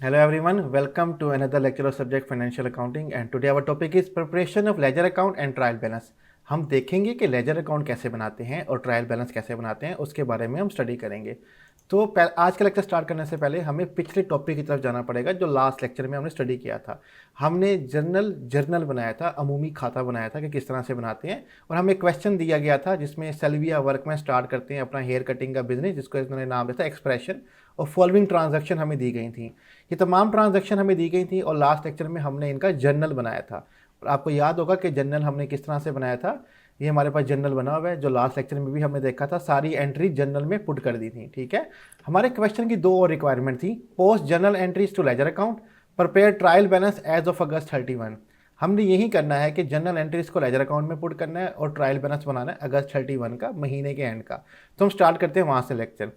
Hello everyone, welcome to another lecture of subject financial accounting and today our topic is preparation of ledger account and trial balance। हम देखेंगे कि ledger account कैसे बनाते हैं और trial balance कैसे बनाते हैं, उसके बारे में हम स्टडी करेंगे। तो आज का लेक्चर स्टार्ट करने से पहले हमें पिछले टॉपिक की तरफ जाना पड़ेगा जो लास्ट लेक्चर में हमने स्टडी किया था। हमने जर्नल बनाया था, अमूमी खाता बनाया था कि किस तरह से बनाते हैं, और हमें क्वेश्चन दिया गया था जिसमें सेल्विया वर्क में स्टार्ट करते हैं अपना हेयर कटिंग का बिजनेस, जिसको इन्होंने नाम दिया था एक्सप्रेशन, और फॉलोइंग ट्रांजैक्शन हमें दी गई थी। ये तमाम ट्रांजैक्शन हमें दी गई थी और लास्ट लेक्चर में हमने इनका जर्नल बनाया था। और आपको याद होगा कि जर्नल हमने किस तरह से बनाया था। ये हमारे पास जर्नल बना हुआ है जो लास्ट लेक्चर में भी हमने देखा था, सारी एंट्री जर्नल में पुट कर दी थी। ठीक है, हमारे क्वेश्चन की दो और रिक्वायरमेंट थी, post journal entries to ledger account, prepare trial balance as of August 31। हमने यही करना है कि जर्नल एंट्रीज को लेजर अकाउंट में पुट करना है और ट्रायल बैलेंस बनाना है अगस्त 31 का, महीने के एंड का। तो हम स्टार्ट करते हैं वहाँ से लेक्चर।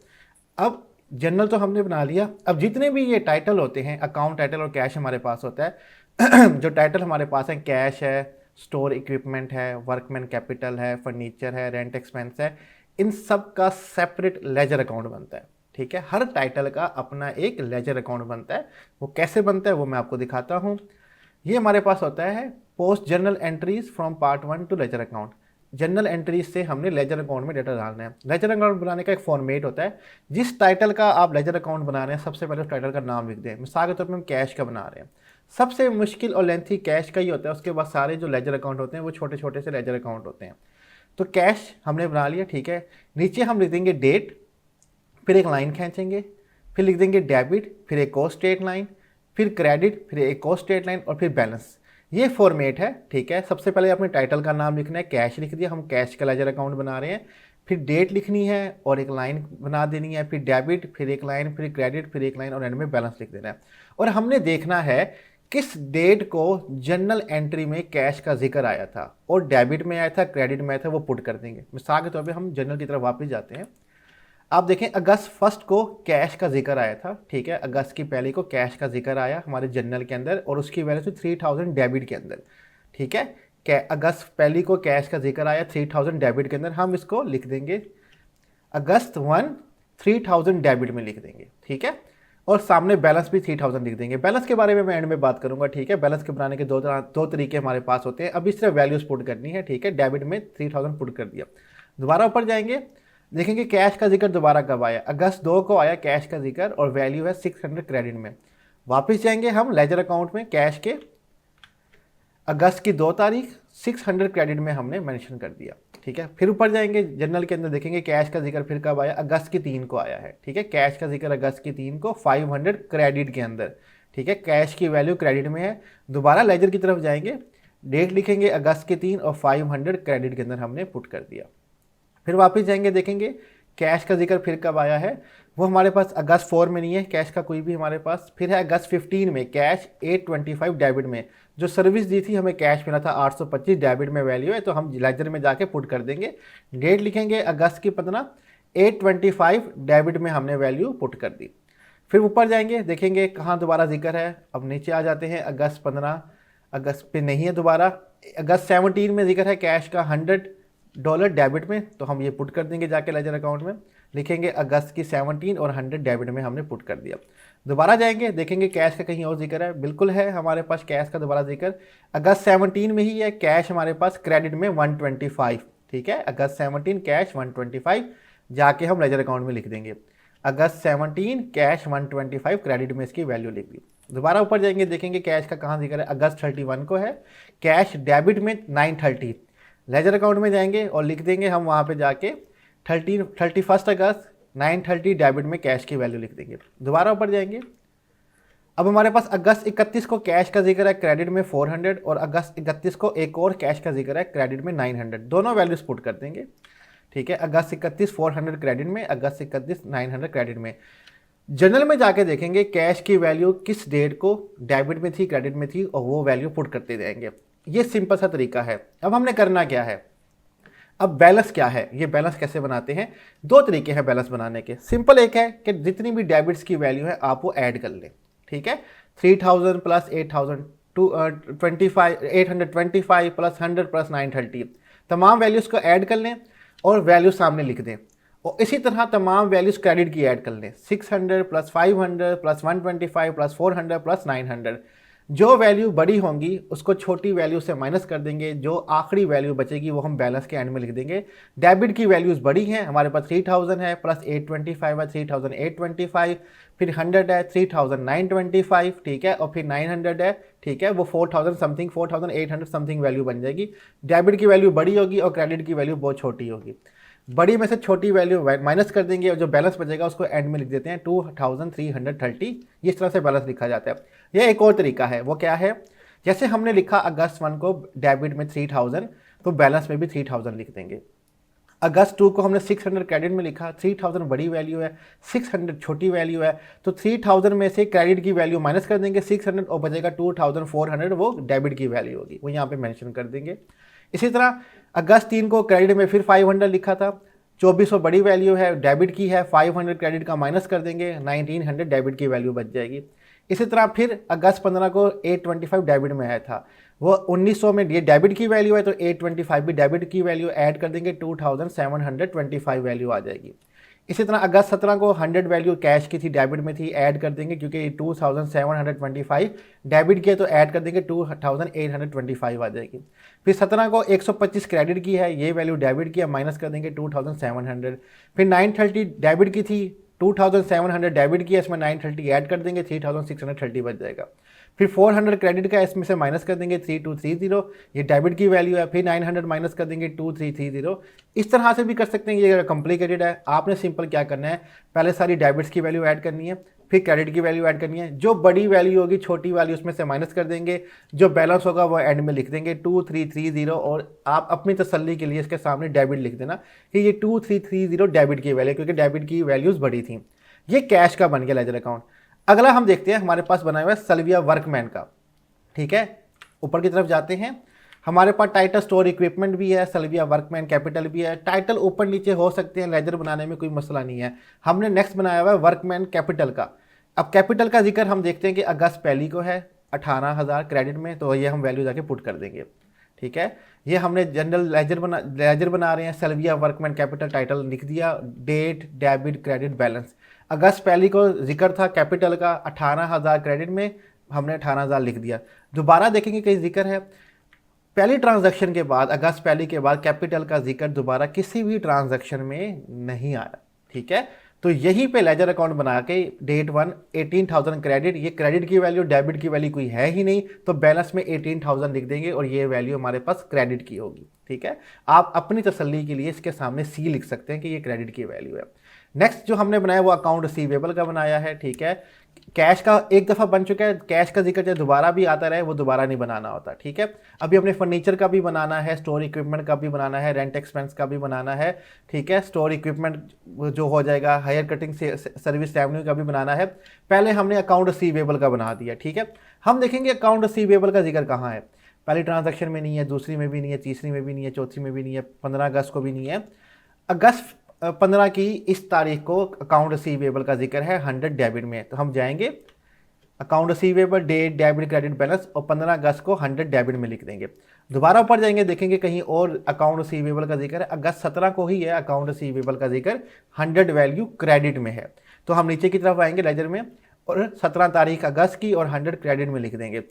अब जर्नल तो हमने बना लिया। अब जितने भी ये टाइटल होते हैं, अकाउंट टाइटल और कैश हमारे पास होता है जो टाइटल हमारे पास है, कैश है, स्टोर इक्विपमेंट है, वर्कमैन कैपिटल है, फर्नीचर है, रेंट एक्सपेंस है, इन सब का सेपरेट लेजर अकाउंट बनता है। ठीक है, हर टाइटल का अपना एक लेजर अकाउंट बनता है। वो कैसे बनता है वो मैं आपको दिखाता हूँ। ये हमारे पास होता है post journal entries from part 1 to ledger account. Journal entries से हमने लेजर अकाउंट में डेटा डालना है। लेजर अकाउंट बनाने का एक फॉर्मेट होता है। जिस टाइटल का आप लेजर अकाउंट बना रहे हैं, सबसे पहले उस टाइटल का नाम लिख दें। मिसाल के तौर पर हम कैश का बना रहे हैं, सबसे मुश्किल और लेंथी कैश का ही होता है। उसके बाद सारे जो लेजर अकाउंट होते हैं वो छोटे छोटे से लेजर अकाउंट होते हैं। तो कैश हमने बना लिया। ठीक है, नीचे हम लिख देंगे डेट, फिर एक लाइन खींचेंगे, फिर लिख देंगे डेबिट, फिर एक और स्ट्रेट लाइन, फिर क्रेडिट, फिर एक और स्ट्रेट लाइन और फिर बैलेंस। ये फॉर्मेट है। ठीक है, सबसे पहले अपने टाइटल का नाम लिखना है, कैश लिख दिया, हम कैश का लेजर अकाउंट बना रहे हैं। फिर डेट लिखनी है और एक लाइन बना देनी है, फिर डेबिट, फिर एक लाइन, फिर क्रेडिट, फिर एक लाइन और एंड में बैलेंस लिख देना है। और हमने देखना है किस डेट को जर्नल एंट्री में कैश का जिक्र आया था और डेबिट में आया था, क्रेडिट में आया था, वो पुट कर देंगे। मिसाल के तौर पे हम जर्नल की तरफ वापस जाते हैं। आप देखें अगस्त 1 को कैश का जिक्र आया था। ठीक है, अगस्त की पहली को कैश का जिक्र आया हमारे जर्नल के अंदर और उसकी वैल्यू थी 3000 डेबिट के अंदर। ठीक है, अगस्त पहली को कैश का जिक्र आया 3000 डेबिट के अंदर, हम इसको लिख देंगे अगस्त 1 3000 डेबिट में लिख देंगे। ठीक है, और सामने बैलेंस भी 3000 लिख देंगे। बैलेंस के बारे में मैं एंड में बात करूंगा। ठीक है, बैलेंस के बनाने के दो तरीके हमारे पास होते हैं। अभी सिर्फ वैल्यूज पुट करनी है। ठीक है, डेबिट में 3000 पुट कर दिया। दोबारा ऊपर जाएंगे, देखेंगे कैश का जिक्र दोबारा कब आया, अगस्त 2 को आया कैश का जिक्र और वैल्यू है 600 क्रेडिट में। वापस जाएंगे हम लेजर अकाउंट में, कैश के अगस्त की 2 तारीख 600 क्रेडिट में हमने मेंशन कर दिया। ठीक है, फिर ऊपर जाएंगे जर्नल के अंदर, देखेंगे कैश का जिक्र फिर कब आया, अगस्त की 3 को आया है। ठीक है, कैश का जिक्र अगस्त की 3 को 500 क्रेडिट के अंदर। ठीक है, कैश की वैल्यू क्रेडिट में है। दोबारा लेजर की तरफ जाएंगे, डेट लिखेंगे अगस्त की 3 और 500 क्रेडिट के अंदर हमने पुट कर दिया। फिर वापस जाएंगे, देखेंगे कैश का जिक्र फिर कब आया है, वो हमारे पास अगस्त 4 में नहीं है कैश का कोई भी हमारे पास। फिर है अगस्त 15 में कैश 825 डेबिट में, जो सर्विस दी थी हमें कैश मिला था 825 डेबिट में वैल्यू है, तो हम लेजर में जाके पुट कर देंगे। डेट लिखेंगे अगस्त की 15, 825 डेबिट में हमने वैल्यू पुट कर दी। फिर ऊपर जाएंगे, देखेंगे कहाँ दोबारा जिक्र है। अब नीचे आ जाते हैं, अगस्त 15, अगस्त पे नहीं है दोबारा। अगस्त 17 में जिक्र है कैश का $100 डेबिट में, तो हम ये पुट कर देंगे जाके लेजर अकाउंट में। लिखेंगे अगस्त की 17 और 100 डेबिट में हमने पुट कर दिया। दोबारा जाएंगे, देखेंगे कैश का कहीं और जिक्र है, बिल्कुल है हमारे पास कैश का दोबारा जिक्र अगस्त 17 में ही है। कैश हमारे पास क्रेडिट में 125। ठीक है, अगस्त 17 कैश 125, जाके हम लेजर अकाउंट में लिख देंगे अगस्त 17 कैश 125 क्रेडिट में इसकी वैल्यू लिख दी। दोबारा ऊपर जाएंगे, देखेंगे कैश का कहाँ जिक्र है, अगस्त 31 को है, कैश डेबिट में 930। लेजर अकाउंट में जाएंगे और लिख देंगे हम वहाँ पे जाके 31 अगस्त 930 डेबिट में कैश की वैल्यू लिख देंगे। दोबारा ऊपर जाएंगे, अब हमारे पास अगस्त 31 को कैश का जिक्र है क्रेडिट में 400 और अगस्त 31 को एक और कैश का जिक्र है क्रेडिट में 900, दोनों वैल्यूज पुट कर देंगे। ठीक है, अगस्त 31 400 क्रेडिट में, अगस्त 31 900 क्रेडिट में। जर्नल में जाके देखेंगे कैश की वैल्यू किस डेट को डेबिट में थी, क्रेडिट में थी, और वो वैल्यू पुट करते जाएंगे। ये सिंपल सा तरीका है। अब हमने करना क्या है, अब बैलेंस क्या है, ये बैलेंस कैसे बनाते हैं। दो तरीके हैं बैलेंस बनाने के। सिंपल एक है कि जितनी भी डेबिट्स की वैल्यू है आप वो ऐड कर लें। ठीक है, 3000 प्लस 8000 825 प्लस 100 प्लस 930, तमाम वैल्यूज़ को ऐड कर लें और वैल्यू सामने लिख दें। और इसी तरह तमाम वैल्यूज क्रेडिट की ऐड कर लें, 600 प्लस 500 प्लस 125 प्लस 400 प्लस 900। जो वैल्यू बड़ी होंगी उसको छोटी वैल्यू से माइनस कर देंगे, जो आखिरी वैल्यू बचेगी वो हम बैलेंस के एंड में लिख देंगे। डेबिट की वैल्यूज़ बड़ी हैं, हमारे पास 3000 है प्लस 825 है 3825, फिर 100 है 3925, ठीक है, और फिर 900 है, ठीक है, वो 4000 समथिंग 4800 समथिंग वैल्यू बन जाएगी। डेबिट की वैल्यू बड़ी होगी और क्रेडिट की वैल्यू बहुत छोटी होगी। बड़ी में से छोटी वैल्यू माइनस कर देंगे और जो बैलेंस बचेगा उसको एंड में लिख देते हैं 2330। इस तरह से बैलेंस लिखा जाता है। यह एक और तरीका है, वो क्या है, जैसे हमने लिखा अगस्त 1 को डेबिट में 3000, तो बैलेंस में भी 3000 लिख देंगे। अगस्त 2 को हमने 600 क्रेडिट में लिखा, 3000 बड़ी वैल्यू है, 600 छोटी वैल्यू है, तो 3000 में से क्रेडिट की वैल्यू माइनस कर देंगे 600 और बचेगा 2400, वो डेबिट की वैल्यू होगी, वो यहाँ पे मेंशन कर देंगे। इसी तरह अगस्त 3 को क्रेडिट में फिर 500 लिखा था, 2400 बड़ी वैल्यू है, डेबिट की है, 500 क्रेडिट का माइनस कर देंगे, 1900 डेबिट की वैल्यू बच जाएगी। इसी तरह फिर अगस्त 15 को 825 डेबिट में आया था, वो 1900 में ये डेबिट की वैल्यू है, तो 825 भी डेबिट की वैल्यू ऐड कर देंगे, 2725 वैल्यू आ जाएगी। इसी तरह अगस्त 17 को 100 वैल्यू कैश की थी, डेबिट में थी, ऐड कर देंगे क्योंकि 2725 डेबिट की है तो ऐड कर देंगे, 2825 आ जाएगी। फिर 17 को 125 क्रेडिट की है, ये वैल्यू डेबिट की है, माइनस कर देंगे 2700। फिर 930 डेबिट की थी, 2700 डेबिट की है, इसमें 930 ऐड कर देंगे, 3630 बच जाएगा। फिर 400 क्रेडिट का, इसमें से माइनस कर देंगे 3230, ये डेबिट की वैल्यू है, फिर 900 माइनस कर देंगे 2330। इस तरह से भी कर सकते हैं, ये कॉम्प्लिकेटेड है। आपने सिंपल क्या करना है, पहले सारी डेबिट्स की वैल्यू ऐड करनी है, फिर क्रेडिट की वैल्यू ऐड करनी है, जो बड़ी वैल्यू होगी छोटी वैल्यू उसमें से माइनस कर देंगे, जो बैलेंस होगा वो एंड में लिख देंगे 2330, और आप अपनी तसल्ली के लिए इसके सामने डेबिट लिख देना कि ये 2330 डेबिट की वैल्यू, क्योंकि डेबिट की वैल्यूज़ बड़ी थी। ये कैश का बन गया लेजर अकाउंट। अगला हम देखते हैं, हमारे पास बना हुआ है सल्विया वर्कमैन का, ठीक है। ऊपर की तरफ जाते हैं, हमारे पास टाइटल स्टोर इक्विपमेंट भी है, सल्विया वर्कमैन कैपिटल भी है। टाइटल ऊपर नीचे हो सकते हैं, लेजर बनाने में कोई मसला नहीं है। हमने नेक्स्ट बनाया हुआ है वर्कमैन कैपिटल का। अब कैपिटल का जिक्र हम देखते हैं कि अगस्त पहली को है 18000 क्रेडिट में, तो ये हम वैल्यू जाके पुट कर देंगे, ठीक है। ये हमने जनरल लेजर बना रहे हैं, सल्विया वर्कमैन कैपिटल, टाइटल लिख दिया, डेट डेबिट क्रेडिट बैलेंस। अगस्त पहली को जिक्र था कैपिटल का 18000 क्रेडिट में, हमने 18000 लिख दिया। दोबारा देखेंगे कहीं जिक्र है, पहली ट्रांजैक्शन के बाद, अगस्त पहली के बाद कैपिटल का जिक्र दोबारा किसी भी ट्रांजैक्शन में नहीं आया, ठीक है। तो यहीं पे लेजर अकाउंट बना के डेट 1 18,000 क्रेडिट, ये क्रेडिट की वैल्यू डेबिट की वैल्यू कोई है ही नहीं, तो बैलेंस में 18,000 लिख देंगे और ये वैल्यू हमारे पास क्रेडिट की होगी, ठीक है। आप अपनी तसल्ली के लिए इसके सामने सी लिख सकते हैं कि ये क्रेडिट की वैल्यू है। नेक्स्ट जो हमने बनाया वो अकाउंट रिसीवेबल का बनाया है, ठीक है। कैश का एक दफ़ा बन चुका है, कैश का जिक्र चाहे दोबारा भी आता रहे, वो दोबारा नहीं बनाना होता, ठीक है। अभी अपने फर्नीचर का भी बनाना है, स्टोर इक्विपमेंट का भी बनाना है, रेंट एक्सपेंस का भी बनाना है, ठीक है। स्टोर इक्विपमेंट जो हो जाएगा, हायर कटिंग सर्विस रेवेन्यू का भी बनाना है। पहले हमने अकाउंट रिसीवेबल का बना दिया, ठीक है। हम देखेंगे अकाउंट रिसीवेबल का जिक्र कहाँ है, पहली ट्रांजेक्शन में नहीं है, दूसरी में भी नहीं है, तीसरी में भी नहीं है, चौथी में भी नहीं है, 15 अगस्त को भी नहीं है। अगस्त 15 की इस तारीख को अकाउंट रिसीवेबल का जिक्र है 100 डेबिट में, तो हम जाएंगे account receivable date debit credit balance और 15 अगस्त को 100 डेबिट में लिख देंगे। दोबारा ऊपर जाएंगे, देखेंगे कहीं और अकाउंट रिसीवेबल का जिक्र है, अगस्त 17 को ही है अकाउंट रिसीवेबल का जिक्र, 100 वैल्यू क्रेडिट में है, तो हम नीचे की तरफ आएंगे लेजर में और 17 तारीख अगस्त की और 100 क्रेडिट में लिख देंगे।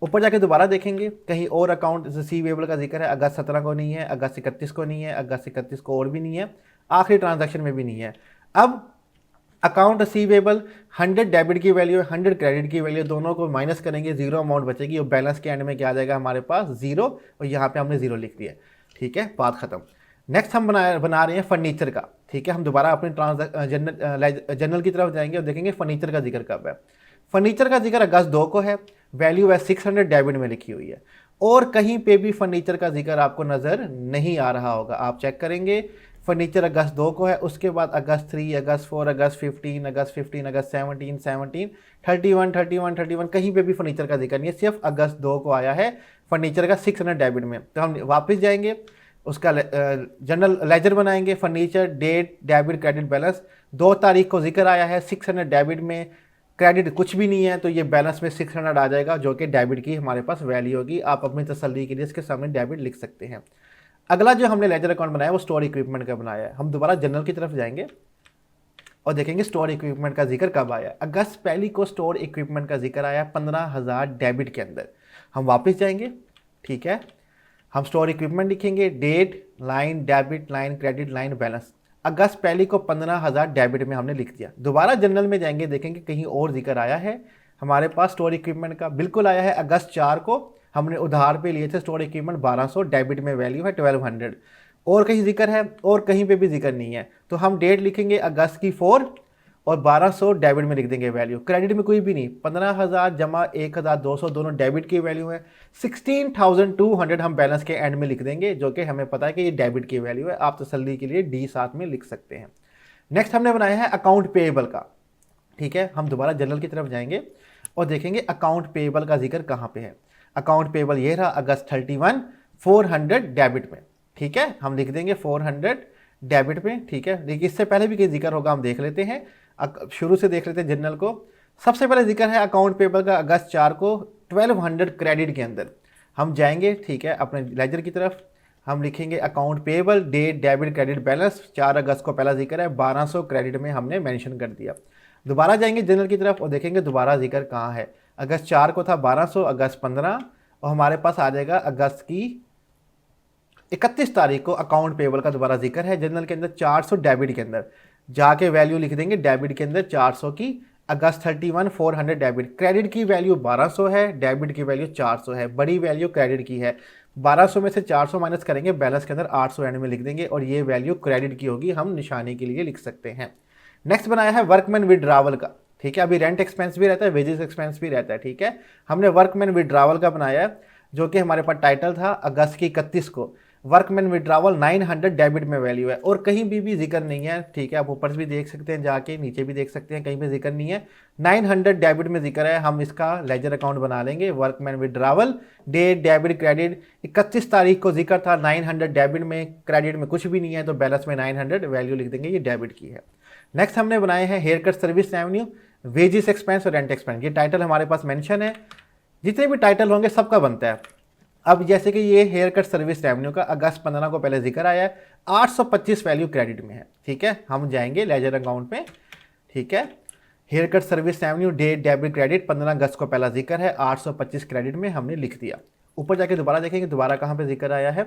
ऊपर जाके दोबारा देखेंगे कहीं और अकाउंट रिसीवेबल का जिक्र है, अगस्त 17 को नहीं है, अगस्त 31 को नहीं है, अगस्त 31 को और भी नहीं है, आखिरी ट्रांजैक्शन में भी नहीं है। अब अकाउंट रिसीवेबल 100 डेबिट की वैल्यू है, 100 क्रेडिट की वैल्यू, दोनों को माइनस करेंगे, जीरो अमाउंट बचेगी और बैलेंस के एंड में क्या आ जाएगा हमारे पास जीरो, और यहाँ पे हमने जीरो लिख दिया, ठीक है, बात खत्म। नेक्स्ट हम बना रहे हैं फर्नीचर का, ठीक है। हम दोबारा अपनी जनरल की तरफ जाएंगे और देखेंगे फर्नीचर का जिक्र कब है। फर्नीचर का जिक्र अगस्त 2 को है, वैल्यू है 600 डेबिट में लिखी हुई है, और कहीं पे भी फर्नीचर का जिक्र आपको नज़र नहीं आ रहा होगा, आप चेक करेंगे फर्नीचर अगस्त 2 को है, उसके बाद अगस्त 3, अगस्त 4, अगस्त 15, अगस्त 15, अगस्त 17, 17, 31, 31, 31, कहीं पे भी फर्नीचर का जिक्र नहीं है, सिर्फ अगस्त 2 को आया है फर्नीचर का 600 डेबिट में। तो हम वापस जाएंगे, उसका जनरल लेजर बनाएंगे, furniture date debit credit balance, 2 तारीख को जिक्र आया है 600 डेबिट में, क्रेडिट कुछ भी नहीं है, तो ये बैलेंस में 600 आ जाएगा जो कि डेबिट की हमारे पास वैल्यू होगी। आप अपनी तसल्ली के लिए इसके सामने डेबिट लिख सकते हैं। अगला जो हमने लेजर अकाउंट बनाया वो स्टोर इक्विपमेंट का बनाया है। हम दोबारा जनरल की तरफ जाएंगे और देखेंगे स्टोर इक्विपमेंट का जिक्र कब आया। अगस्त पहली को स्टोर इक्विपमेंट का जिक्र आया 15,000 डेबिट के अंदर। हम वापस जाएंगे, ठीक है, हम स्टोर इक्विपमेंट लिखेंगे, date line debit line credit line balance. अगस्त पहली को 15,000 डेबिट में हमने लिख दिया। दोबारा जनरल में जाएंगे, देखेंगे कहीं और जिक्र आया है हमारे पास स्टोर इक्विपमेंट का, बिल्कुल आया है। अगस्त 4 को हमने उधार पे लिए थे स्टोर इक्विपमेंट 1200, डेबिट में वैल्यू है 1200। और कहीं जिक्र है और कहीं पे भी जिक्र नहीं है, तो हम डेट लिखेंगे अगस्त की 4 और 1200 डेबिट में लिख देंगे वैल्यू। क्रेडिट में कोई भी नहीं, 15,000 जमा 1,200 दोनों डेबिट की वैल्यू है। 16,200 हम बैलेंस के एंड में लिख देंगे, जो कि हमें पता है कि ये डेबिट की वैल्यू है। आप तसल्ली के लिए डी साथ में लिख सकते हैं। नेक्स्ट हमने बनाया है अकाउंट पेएबल का, ठीक है। हम दोबारा जनरल की तरफ जाएंगे और देखेंगे अकाउंट पेएबल का जिक्र कहाँ पे है। अकाउंट पेएबल ये रहा अगस्त 31, 400 डेबिट में, ठीक है। हम लिख देंगे 400 डेबिट में, ठीक है। देखिए इससे पहले भी कहीं जिक्र होगा, हम देख लेते हैं, शुरू से देख लेते हैं जनरल को। सबसे पहले जिक्र है अकाउंट पेएबल का अगस्त 4 को 1200 क्रेडिट के अंदर। हम जाएंगे, ठीक है, अपने लेजर की तरफ। हम लिखेंगे account payable date debit credit balance, 4 अगस्त को पहला जिक्र है, 1200 क्रेडिट में हमने मेंशन कर दिया। दोबारा जाएंगे जनरल की तरफ और देखेंगे दोबारा जिक्र कहाँ है। अगस्त 4 को था 1200, अगस्त 15 और हमारे पास आ जाएगा अगस्त की 31 तारीख को अकाउंट पेएबल का दोबारा जिक्र है जनरल के अंदर 400 डेबिट के अंदर। जाके वैल्यू लिख देंगे डेबिट के अंदर 400 की। अगस्त 31 400 डेबिट, क्रेडिट की वैल्यू 1200 है, डेबिट की वैल्यू 400 है, बड़ी वैल्यू क्रेडिट की है। 1200 में से 400 माइनस करेंगे, बैलेंस के अंदर 800 एंड में लिख देंगे और ये वैल्यू क्रेडिट की होगी, हम निशानी के लिए लिख सकते हैं। नेक्स्ट बनाया है वर्कमैन विड्रावल का, ठीक है। अभी रेंट एक्सपेंस भी रहता है, वेजेस एक्सपेंस भी रहता है, ठीक है। हमने वर्कमैन विड्रावल का बनाया है, जो कि हमारे पास टाइटल था अगस्त की 31 को। वर्कमैन विड्रावल 900 डेबिट में वैल्यू है और कहीं भी जिक्र नहीं है, ठीक है। आप ऊपर भी देख सकते हैं, जाके नीचे भी देख सकते हैं, कहीं पे जिक्र नहीं है। 900 डेबिट में जिक्र है, हम इसका लेजर अकाउंट बना लेंगे। Workman withdrawal date debit credit 31 तारीख को जिक्र था 900 डेबिट में, क्रेडिट में कुछ भी नहीं है, तो बैलेंस में 900 वैल्यू लिख देंगे, ये डेबिट की है। नेक्स्ट हमने बनाए हैं hair cut service revenue, wages expense और रेंट एक्सपेंस। ये टाइटल हमारे पास मेंशन है, जितने भी टाइटल होंगे सबका बनता है। अब जैसे कि ये हेयर कट सर्विस रेवेन्यू का अगस्त 15 को पहले जिक्र आया है, 825 वैल्यू क्रेडिट में है, ठीक है। हम जाएंगे लेजर अकाउंट में, ठीक है। Hair cut service revenue date debit credit 15 अगस्त को पहला जिक्र है, 825 क्रेडिट में हमने लिख दिया। ऊपर जाके दोबारा देखेंगे दोबारा कहाँ पे जिक्र आया है।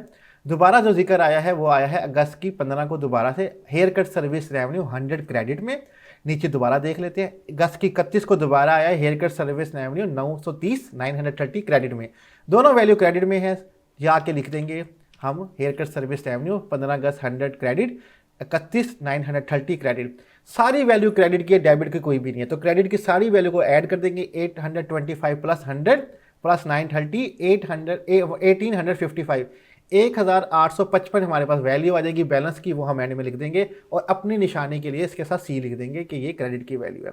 दोबारा जो जिक्र आया है वो आया है अगस्त की 15 को दोबारा से hair cut service revenue 100 credit में। नीचे दोबारा देख लेते हैं, अगस्त की 31 को दोबारा आया है hair cut service revenue 930 credit में। दोनों वैल्यू क्रेडिट में है, जाके लिख देंगे हम हेयर कट सर्विस रेवेन्यू 15 अगस्त 100 क्रेडिट, 31 930 क्रेडिट। सारी वैल्यू क्रेडिट की है, डेबिट की कोई भी नहीं है, तो क्रेडिट की सारी वैल्यू को ऐड कर देंगे। 825 प्लस 100 प्लस 930 1855, 1855 हमारे पास वैल्यू आ जाएगी बैलेंस की, वो हम एंड में लिख देंगे और अपनी निशानी के लिए इसके साथ सी लिख देंगे कि ये क्रेडिट की वैल्यू है।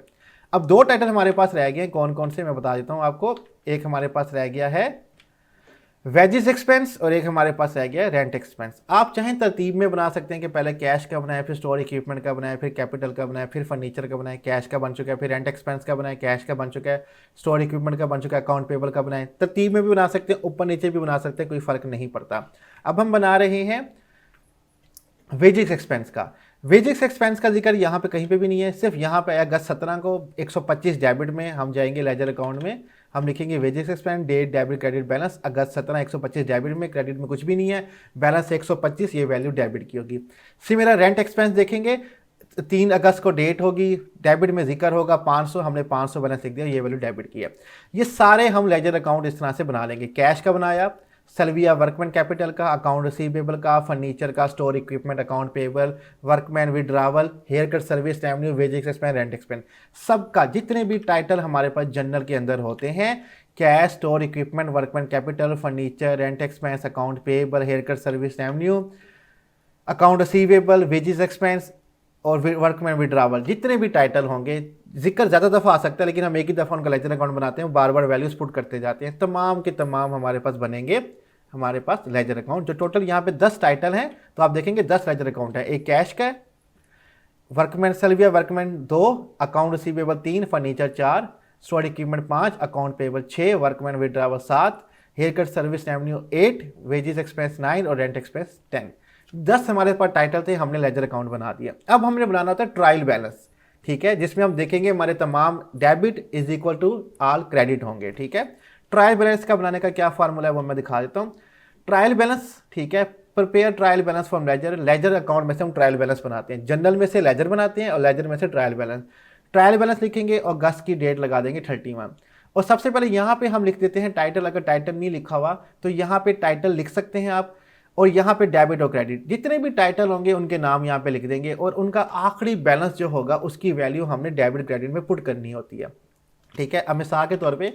अब दो टाइटल हमारे पास रह गए हैं, कौन कौन से मैं बता देता हूँ आपको। एक हमारे पास रह गया है वेजेस एक्सपेंस और एक हमारे पास रह गया रेंट एक्सपेंस। आप चाहें तरतीब में बना सकते हैं कि पहले कैश का बनाए, फिर स्टोर इक्विपमेंट का बनाए, फिर कैपिटल का बनाए, फिर फर्नीचर का बनाए, कैश का बन चुका है, फिर रेंट एक्सपेंस का बनाए, कैश का बन चुका है, स्टोर इक्विपमेंट का बन चुका है, अकाउंट पेबल का बनाए। तरतीब में भी बना सकते हैं, ऊपर नीचे भी बना सकते हैं, कोई फर्क नहीं पड़ता। अब हम बना रहे हैं वेजेस एक्सपेंस का। वेजेस एक्सपेंस का जिक्र यहाँ पे कहीं पे भी नहीं है, सिर्फ यहाँ पे अगस्त 17 को 125 डेबिट में हम जाएंगे लेजर अकाउंट में, हम लिखेंगे wages expense date debit credit balance. अगस्त 17 125 डेबिट में, क्रेडिट में कुछ भी नहीं है, बैलेंस 125, ये वैल्यू डेबिट की होगी। सी मेरा रेंट एक्सपेंस देखेंगे 3 अगस्त को डेट होगी, डेबिट में जिक्र होगा 500, हमने 500 बैलेंस लिख दिया, ये वैल्यू डेबिट की है। ये सारे हम लेजर अकाउंट इस तरह से बना लेंगे। कैश का बनाया, सल्विया वर्कमैन कैपिटल का, अकाउंट रिसीवेबल का, फर्नीचर का, store equipment, account payable, workman withdrawal, hair cut service revenue, wages expense, rent expense, सबका जितने भी टाइटल हमारे पास जनरल के अंदर होते हैं, cash, store equipment, workman capital, furniture, rent expense, account payable, hair cut service revenue, account receivable, wages expense और workman withdrawal, जितने भी टाइटल होंगे, जिक्र ज़्यादा दफ़ा आ सकता है लेकिन हम एक ही दफ़ा उनका लेजर अकाउंट बनाते हैं, बार बार वैल्यूज पुट करते जाते हैं, तमाम के तमाम हमारे पास बनेंगे हमारे पास लेजर अकाउंट। जो टोटल यहाँ पे 10 टाइटल हैं, तो आप देखेंगे 10 लेजर अकाउंट है। एक कैश का है, Workman Sylvia Workman 2, account receivable 3, furniture 4, store equipment 5, account payable 6, Workman withdrawal 7, hair cut service revenue 8, wages expense 9 और रेंट एक्सपेंस 10। 10 हमारे पास टाइटल थे, हमने लेजर अकाउंट बना दिया। अब हमने बनाना होता है ट्रायल बैलेंस, ठीक है, जिसमें हम देखेंगे हमारे तमाम debit is equal to all credit होंगे, ठीक है। ट्रायल बैलेंस का बनाने का क्या फार्मूला है वो मैं दिखा देता हूँ। ट्रायल बैलेंस, ठीक है, prepare trial balance from ledger. Ledger account में से हम ट्रायल बैलेंस बनाते हैं, जनरल में से लेजर बनाते हैं और लेजर में से ट्रायल बैलेंस। ट्रायल बैलेंस लिखेंगे और अगस्त की डेट लगा देंगे 31। और सबसे पहले यहाँ पे हम लिख देते हैं टाइटल। अगर टाइटल नहीं लिखा हुआ तो यहाँ पे टाइटल लिख सकते हैं आप, और यहाँ पे डेबिट और क्रेडिट जितने भी टाइटल होंगे उनके नाम यहाँ पे लिख देंगे, और उनका आखिरी बैलेंस जो होगा उसकी वैल्यू हमने डेबिट क्रेडिट में पुट करनी होती है, ठीक है। अब मिसाल के तौर पे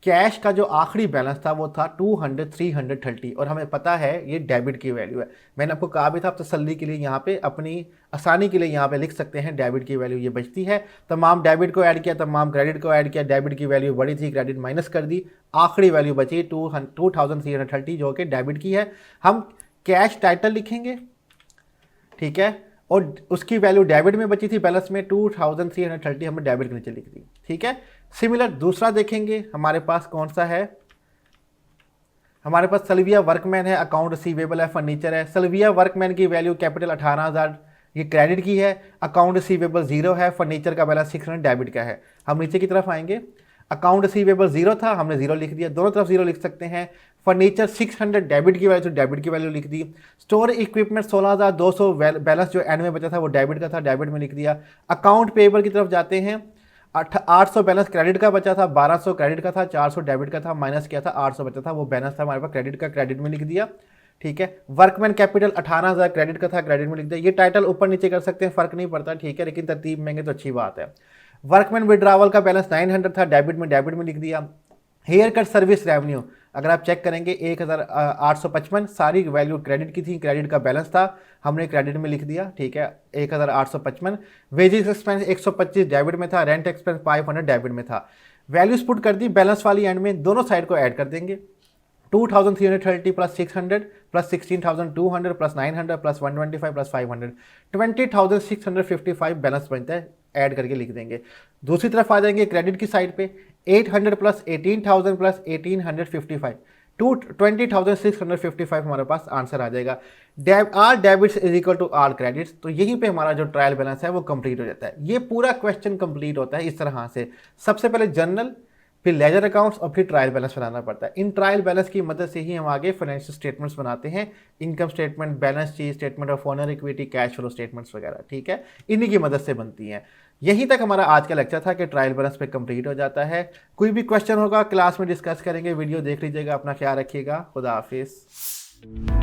कैश का जो आखिरी बैलेंस था वो था 200 330, और हमें पता है ये डेबिट की वैल्यू है। मैंने आपको कहा भी था, आप तसल्ली के लिए यहाँ पे अपनी आसानी के लिए यहाँ पे लिख सकते हैं डेबिट की वैल्यू ये बचती है। तमाम डेबिट को ऐड किया, तमाम क्रेडिट को ऐड किया, डेबिट की वैल्यू बड़ी थी, क्रेडिट माइनस कर दी, आखिरी वैल्यू बची 2330 जो कि डेबिट की है। हम कैश टाइटल लिखेंगे, ठीक है, और उसकी वैल्यू डेबिट में बची थी बैलेंस में 2330 हमने डेबिट के नीचे लिख दी, ठीक है। सिमिलर दूसरा देखेंगे हमारे पास कौन सा है, हमारे पास सल्विया वर्कमैन है, अकाउंट रिसीवेबल है, फर्नीचर है। सल्विया वर्कमैन की वैल्यू कैपिटल 18,000 ये क्रेडिट की है, अकाउंट रिसीवेबल 0 है, फर्नीचर का बैलेंस 600 डेबिट का है। हम नीचे की तरफ आएंगे, अकाउंट रिसीवेबल 0 था, हमने 0 लिख दिया, दोनों तरफ 0 लिख सकते हैं। फर्नीचर 600 डेबिट की वैल्यू, तो डेबिट की वैल्यू लिख दी। स्टोर इक्विपमेंट 16,200 बैलेंस जो एंड में बचा था वो डेबिट का था, डेबिट में लिख दिया। अकाउंट पेएबल की तरफ जाते हैं, 800 बैलेंस क्रेडिट का बचा था, 1200 क्रेडिट का था, 400 डेबिट का था, माइनस किया था, 800 बचा था, वो बैलेंस था हमारे पास क्रेडिट का, क्रेडिट में लिख दिया, ठीक है। वर्कमैन कैपिटल 18,000 क्रेडिट का था, क्रेडिट में लिख दिया। ये टाइटल ऊपर नीचे कर सकते हैं, फर्क नहीं पड़ता, ठीक है, लेकिन तरतीब में तो अच्छी बात है। वर्कमैन विड्रावल का बैलेंस 900 था, डेबिट में लिख दिया। हेयर कट सर्विस रेवेन्यू अगर आप चेक करेंगे 1855 सारी वैल्यू क्रेडिट की थी, क्रेडिट का बैलेंस था, हमने क्रेडिट में लिख दिया, ठीक है, 1855। वेजेस एक्सपेंस 125 डेबिट में था, रेंट एक्सपेंस 500 डेबिट में था। वैल्यूज पुट कर दी बैलेंस वाली एंड में, दोनों साइड को ऐड कर देंगे। 2330 plus 600 plus 16,200 plus 900 plus 125 plus 500 20,655 balance बनता है, ऐड करके लिख देंगे। दूसरी तरफ आ जाएंगे क्रेडिट की साइड पे, 800 प्लस 18,000 प्लस 1855 20,655 हमारे पास आंसर आ जाएगा। All debits is equal to all credits, तो यहीं पे हमारा जो ट्रायल बैलेंस है वो कंप्लीट हो जाता है। ये पूरा क्वेश्चन कंप्लीट होता है इस तरह से, सबसे पहले जनरल, फिर लेजर अकाउंट्स और फिर ट्रायल बैलेंस बनाना पड़ता है। इन ट्रायल बैलेंस की मदद से ही हम आगे फाइनेंशियल स्टेटमेंट्स बनाते हैं, income statement, balance sheet, statement of owner equity, cash flow statements वगैरह, ठीक है, इन्हीं की मदद से बनती हैं। यहीं तक हमारा आज का लेक्चर था कि ट्रायल बैलेंस पे कंप्लीट हो जाता है। कोई भी क्वेश्चन होगा क्लास में डिस्कस करेंगे, वीडियो देख लीजिएगा, अपना ख्याल रखिएगा, खुदा हाफिज़।